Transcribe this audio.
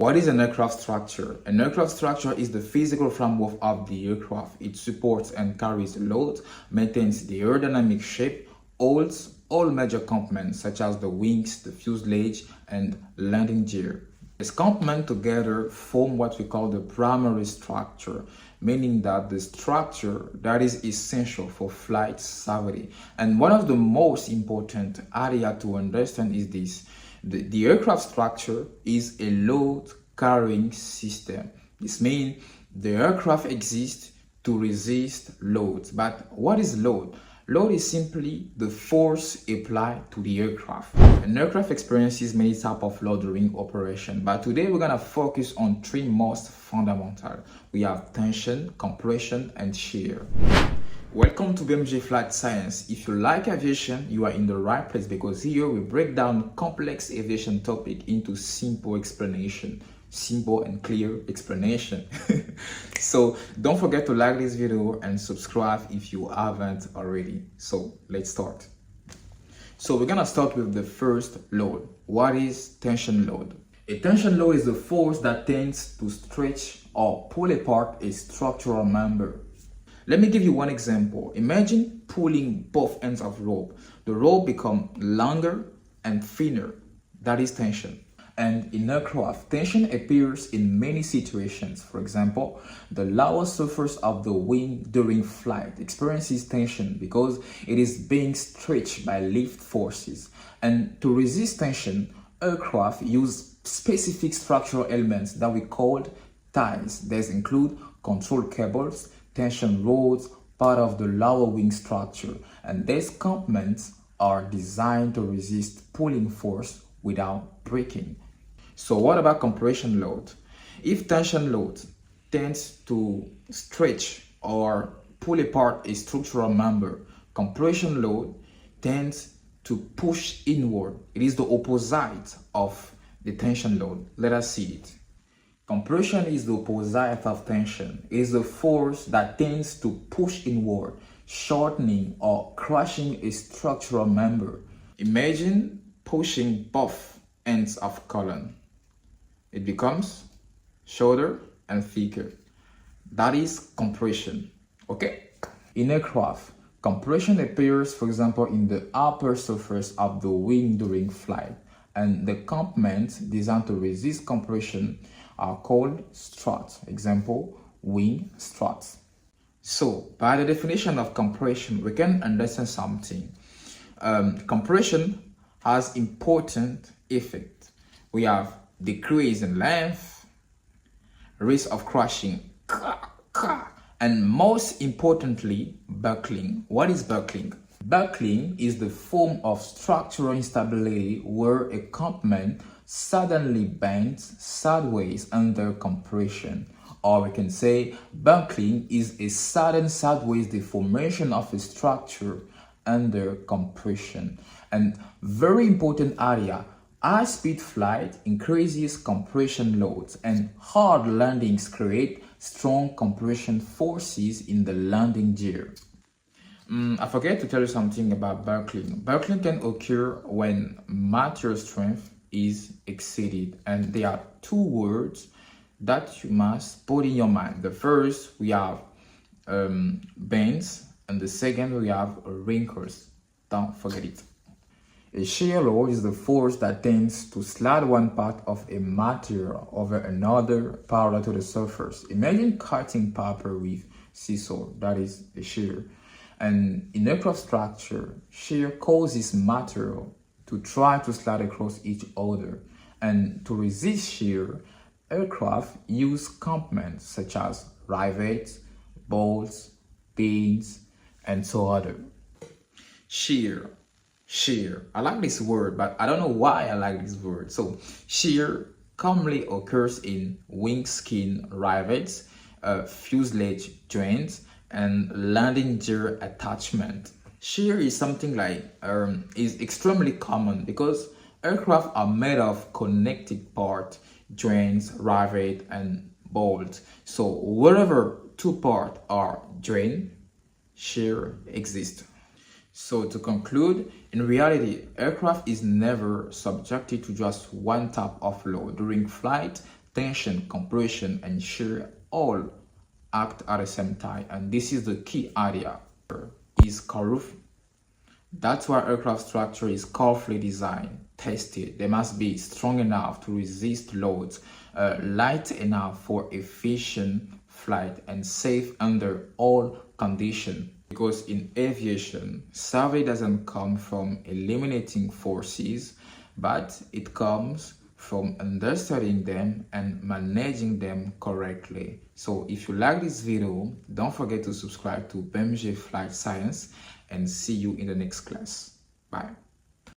What is an aircraft structure? An aircraft structure is the physical framework of the aircraft. It supports and carries loads, maintains the aerodynamic shape, holds all major components such as the wings, the fuselage, and landing gear. These components together form what we call the primary structure, meaning that the structure that is essential for flight safety. And one of the most important areas to understand is this. The aircraft structure is a load carrying system. This means the aircraft exists to resist loads. But what is load? Load is simply the force applied to the aircraft. An aircraft experiences many types of load during operation, but today we're going to focus on three most fundamental. We have tension, compression, and shear. Welcome to BEMG Flight Science. If you like aviation, you are in the right place because here we break down complex aviation topic into simple explanation. Simple and clear explanation. So don't forget to like this video and subscribe if you haven't already. So let's start. So we're gonna start with the first load. What is tension load? A tension load is the force that tends to stretch or pull apart a structural member. Let me give you one example. Imagine pulling both ends of rope. The rope becomes longer and thinner. That is tension. And in aircraft, tension appears in many situations. For example, the lower surface of the wing during flight experiences tension because it is being stretched by lift forces. And to resist tension, aircraft use specific structural elements that we call ties. These include control cables, tension rods, part of the lower wing structure. And these components are designed to resist pulling force without breaking. So what about compression load? If tension load tends to stretch or pull apart a structural member, compression load tends to push inward. It is the opposite of the tension load. Let us see it. Compression is the opposite of tension. It is the force that tends to push inward, shortening or crushing a structural member. Imagine pushing both ends of column. It becomes shorter and thicker. That is compression. Okay? In aircraft, compression appears, for example, in the upper surface of the wing during flight. And the components designed to resist compression are called struts. Example, wing struts. So, by the definition of compression, we can understand something. Compression has important effect. We have decrease in length, risk of crashing, and most importantly, buckling. What is buckling? Buckling is the form of structural instability where a component suddenly bends sideways under compression. Or we can say buckling is a sudden sideways deformation of a structure under compression. And very important area, high-speed flight increases compression loads and hard landings create strong compression forces in the landing gear. I forget to tell you something about buckling. Buckling can occur when material strength is exceeded, and there are two words that you must put in your mind. The first, we have bends, and the second, we have wrinkles. Don't forget it. A shear load is the force that tends to slide one part of a material over another parallel to the surface. Imagine cutting paper with scissors. That is a shear. And in aircraft structure, shear causes material to try to slide across each other. And to resist shear, aircraft use components such as rivets, bolts, pins, and so on. Shear. Shear. I like this word, but I don't know why I like this word. So shear commonly occurs in wing skin rivets, fuselage joints, and landing gear attachment. Shear is something like is extremely common because aircraft are made of connected parts, joints, rivet, and bolts. So wherever two parts are joined, shear exists. So to conclude, in reality, aircraft is never subjected to just one type of load. During flight, tension, compression, and shear all act at the same time. And this is the key area, is core roofing. That's why aircraft structure is carefully designed, tested. They must be strong enough to resist loads, light enough for efficient flight, and safe under all conditions. Because in aviation, safety doesn't come from eliminating forces, but it comes from understanding them and managing them correctly. So if you like this video, don't forget to subscribe to BEMG Flight Science, and see you in the next class. Bye.